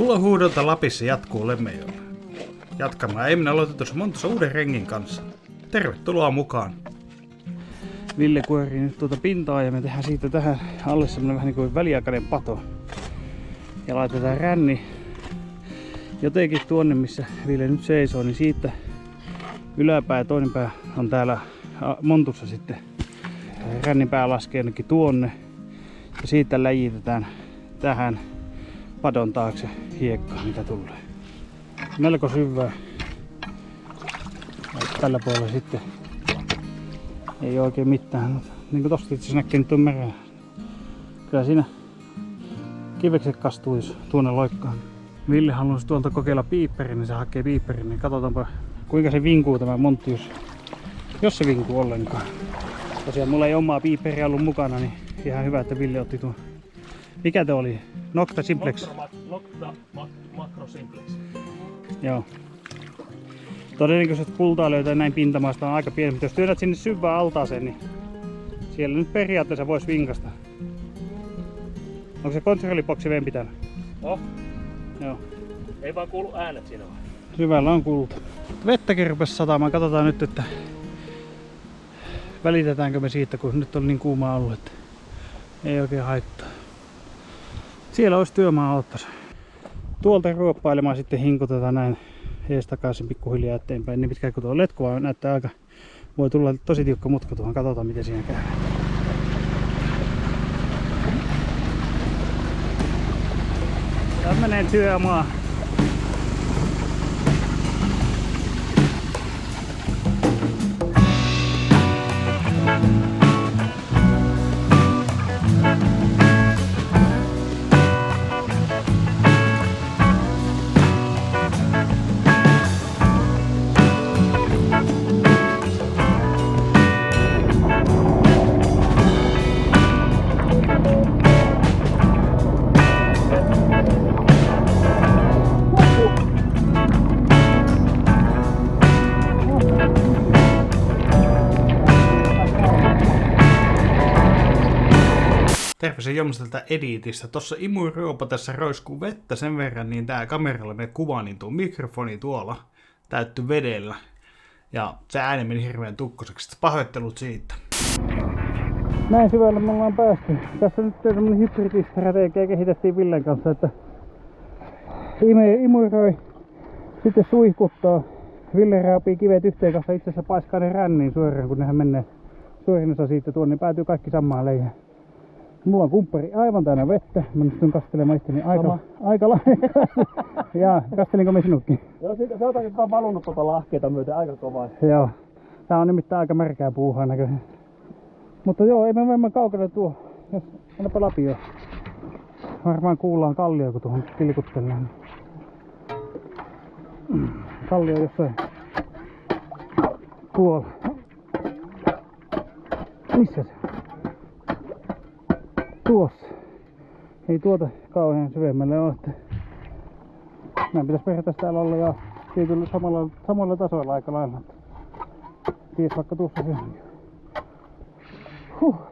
Kulohuudonta Lapissa jatkuu Lemmenjoella. Jatkamaan eilen aloitetussa Montussa uuden rengin kanssa. Tervetuloa mukaan! Ville kuorii nyt tuota pintaa ja me tehdään siitä tähän alle semmonen vähän niin kuin väliaikainen pato. Ja laitetaan ränni jotenkin tuonne, missä Ville nyt seisoo, niin siitä yläpää ja toinen pää on täällä Montussa sitten. Rännin pää laskee jonnekin tuonne ja siitä läjitetään tähän padon taakse hiekkaa, mitä tulee. Melko syvää. Tällä puolella sitten ei oikein mitään. Niin kuin tosta itse näkee nyt on merää. Kyllä siinä kivekset kastuu, jos tuonne loikkaan. Ville haluaisi tuolta kokeilla piipperin, niin se hakee piipperin. Niin katsotaanpa kuinka se vinkuu tämä montti, jos se vinkuu ollenkaan. Tosiaan mulla ei omaa piipperiä ollut mukana, niin ihan hyvä, että Ville otti tuon. Mikä te oli? Nocta Simplex? Nocta Macro Simplex. Joo. Todennäköisesti kultaa löytää näin pintamaasta on aika pieni, mutta jos työnnät sinne syvään altaaseen, niin siellä nyt periaatteessa voisi vinkasta. Onko se kontrolliboksi veden pitänyt? Oh. Joo. Ei vaan kuulu äänet siinä vai? Syvällä on kulta. Vettäkin rupesi satamaan. Katsotaan nyt, että välitetäänkö me siitä, kun nyt on niin kuumaa ollut, että ei oikein haittaa. Siellä olisi työmaa ottas. Tuolta ruoppailemaan sitten hinkutetaan näin ees takaisin pikkuhiljaa eteenpäin. Niin pitkään kuin tuo letku vaan näyttää aika. Voi tulla tosi tiukka mutka tuohon. Katsotaan miten siinä käy. Tämmönen työmaa. Terveisiä Jomselta Editistä. Tossa imuruopa tässä roiskuu vettä sen verran, niin tää kameralla me kuvaa, niin tuo mikrofoni tuolla täytty vedellä. Ja se ääni meni hirveän tukkoseksi. Pahoittelut siitä. Näin syvälle me ollaan päästy. Tässä nyt tämmönen hybridistrategia kehitettiin Villen kanssa, että imuroi, sitten suihkuttaa. Ville raapii kivet yhteen kanssa, itse asiassa paiskaa ne ränniin suoraan, kun nehän menee suurin osa siitä tuonne, niin päätyy kaikki samaan leijään. Mulla on kumppari aivan täynnä vettä. Mä nyt kastelemaan itteni aika lailla. Ja kastelinko me sinutkin? Joo, se on valunut tuota lahkeita myöten aika kovaa. Joo. Tää on nimittäin aika märkää puuhaa näköinen. Mutta joo, ei me voimme kaukana tuo. Jos annapa lapio. Varmaan kuullaan kallio, kun tuohon tilkuttelee. Kallio jossain tuolla. Missä se? Tuossa. Ei tuota kauhean syvemmälle ole. Meidän pitäisi periaatteessa täällä olla ja tietyllä samalla tasoilla aika lailla. Ties vaikka tuossa syömään.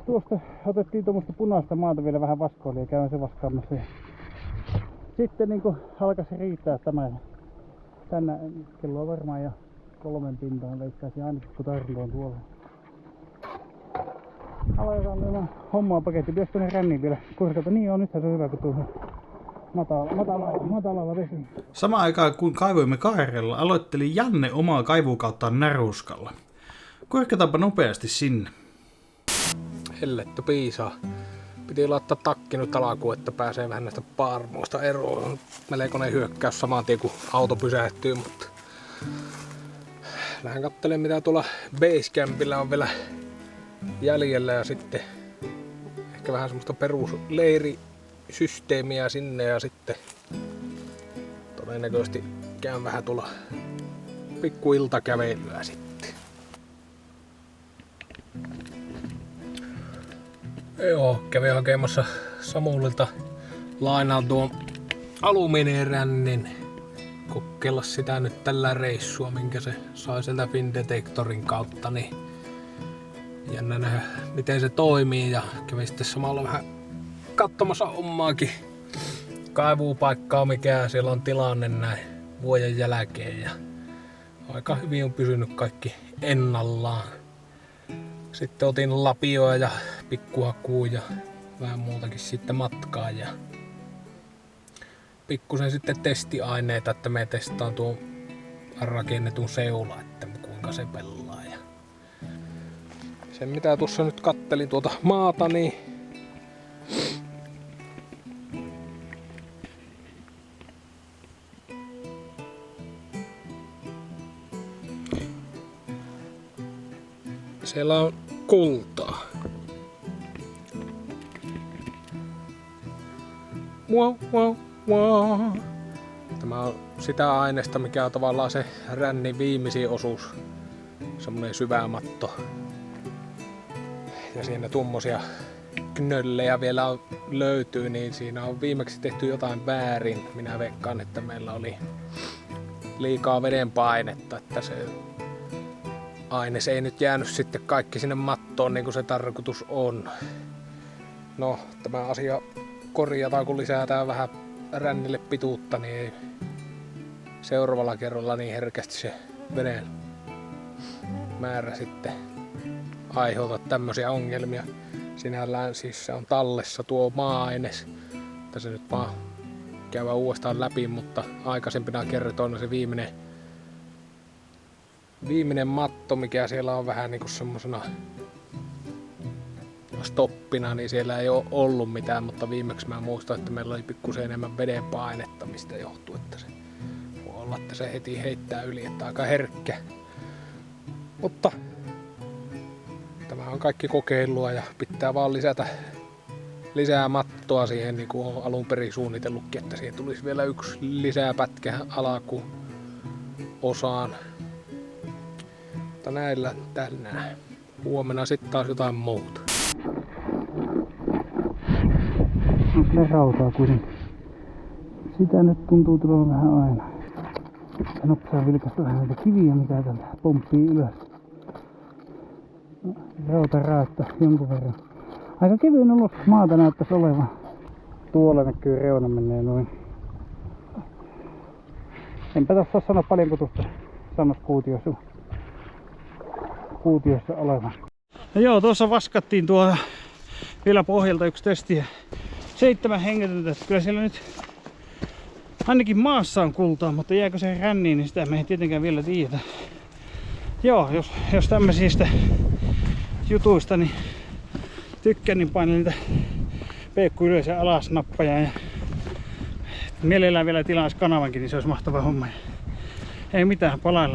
Tuosta otettiin tuommoista punaista maata vielä vähän vaskoille ja käyn se vaskaamassa. Sitten niin alkaisi riittää tämä. Tänä kello on varmaan jo 3 pintaan veikkaisin ainakin kun tarvinto on tuolla. Aloitetaan vielä hommaa paketti. Pitäisikö ne ränniin vielä kurkata? Niin on, nythän se on hyvä, kun tuohon matalalla vesi. Samaan aikaan kun kaivoimme kaarella, aloitteli Janne omaa kaivukauttaan Näruskalla. Kurkataanpa nopeasti sinne. Helletty piisaa. Piti laittaa takki nyt alkuun, että pääsee vähän näistä paarmoista eroon. Melkoinen hyökkäys saman tien kun auto pysähtyy, mutta lähden katselemaan mitä tuolla Basecampilla on vielä jäljellä ja sitten ehkä vähän semmoista perusleirisysteemiä sinne ja sitten todennäköisesti käyn vähän tuolla pikku iltakävelyä sitten. Joo, kävin hakemassa Samulilta lainaan tuon alumiinirännin. Kokeilla sitä nyt tällä reissua, minkä se sai sieltä Findetektorin kautta, niin jännä nähdä miten se toimii ja kävin sitten samalla vähän katsomassa omaakin kaivupaikkaa, mikä siellä on tilanne näin vuoden jälkeen. Ja aika hyvin on pysynyt kaikki ennallaan. Sitten otin lapioa ja pikkuhakua ja vähän muutakin sitten matkaa. Ja pikkusen sitten testiaineita, että me testaan tuon rakennetun seula, että kuinka se pelaa. Ja sen mitä tuossa nyt kattelin tuota maata, niin siellä on kultaa. Wow, wow, wow. Tämä on sitä aineesta, mikä on tavallaan se rännin viimeisin osuus. Semmonen syvä matto. Ja siinä tuommoisia knöllejä vielä löytyy, niin siinä on viimeksi tehty jotain väärin. Minä veikkaan, että meillä oli liikaa vedenpainetta, että se aines ei nyt jäänyt sitten kaikki sinne mattoon niin kuin se tarkoitus on. No, tämä asia korjataan, kun lisätään vähän rännille pituutta, niin ei seuraavalla kerralla niin herkästi se veden määrä sitten aiheuta tämmöisiä ongelmia. Sinällään siis se on tallessa tuo maa-aines. Tässä nyt vaan käydään uudestaan läpi, mutta aikaisempina kertoina se viimeinen matto, mikä siellä on vähän niinku semmosena stoppina, niin siellä ei ole ollut mitään, mutta viimeksi mä muistan, että meillä oli pikkusen enemmän vedenpainetta, mistä johtuu, että se voi olla, että se heti heittää yli, että aika herkkä. Mutta tämä on kaikki kokeilua ja pitää vaan lisätä lisää mattoa siihen, niin kuin on alun perin suunnitellutkin, että siihen tulisi vielä yksi lisää pätkä alakuosaan. Mutta näillä tänään. Huomenna sitten taas jotain muuta. On kyllä rautaa kuitenkin. Sitä nyt tuntuu tulevan vähän aina. Nopsaa vilkaista vähän näitä kiviä, mitä täältä pomppii ylös. Rautaraatta jonkun verran. Aika kevyen ulos maata näyttäisi olevan. Tuolla näkyy reuna menee noin. Enpä tässä saa sanoa paljonko tuosta samassa kuutiossa olevan. No joo, tuossa vaskattiin tuo vielä pohjalta yksi testi ja 7 hengetöntä. Kyllä siellä nyt ainakin maassa on kultaa, mutta jääkö se ränniin, niin sitä me ei tietenkään vielä tiedetä. Joo, jos tämmöisistä jutuista niin tykkään, niin paina niitä peukku ylös ja alas nappaja. Ja mielellään vielä tilaisi kanavankin, niin se olisi mahtava homma. Ei mitään, palaillaan.